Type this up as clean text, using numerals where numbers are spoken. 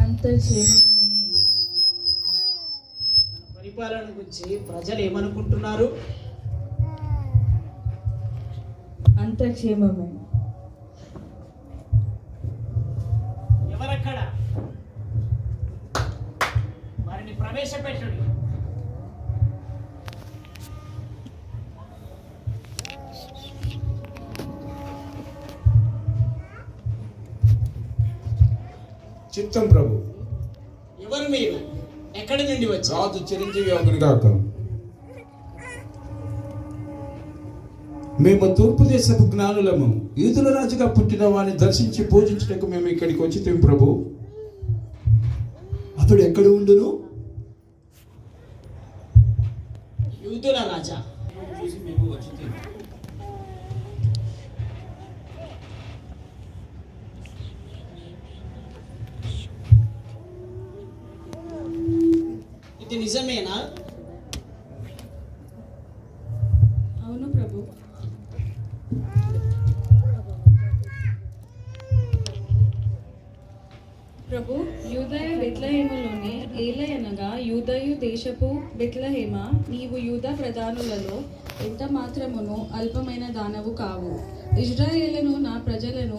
అంత క్షేమంగానే ఉంది. మన పరిపాలన గురించి ప్రజలు ఏమనుకుంటున్నారు? అంత క్షేమమే. ఎవరక్కడ? వారిని ప్రవేశపెట్టండి. చిత్తం ప్రభు. ఎవరు మీరు? ఎక్కడి నుండి వచ్చారు? రాజు చిరంజీవి అవును గాక. మేము తూర్పు దేశపు జ్ఞానులము, యూదుల రాజుగా పుట్టిన వారిని దర్శించి పూజించడానికి మేము ఇక్కడికి వచ్చి ప్రభు. అతడు ఎక్కడ ఉండును? యూదుల రాజా. చూసి మేము వచ్చి ఇది నిజమేనా? అవును ప్రభు. ప్రభు, యూదయ బెత్లెహేములోని ఏలయనగా యూదయు దేశపు బెత్లెహేమ, నీవు యూదా ప్రధానులలో ఎంత మాత్రమును అల్పమైన దానవు కావు. ఇజ్రాయేలును నా ప్రజలను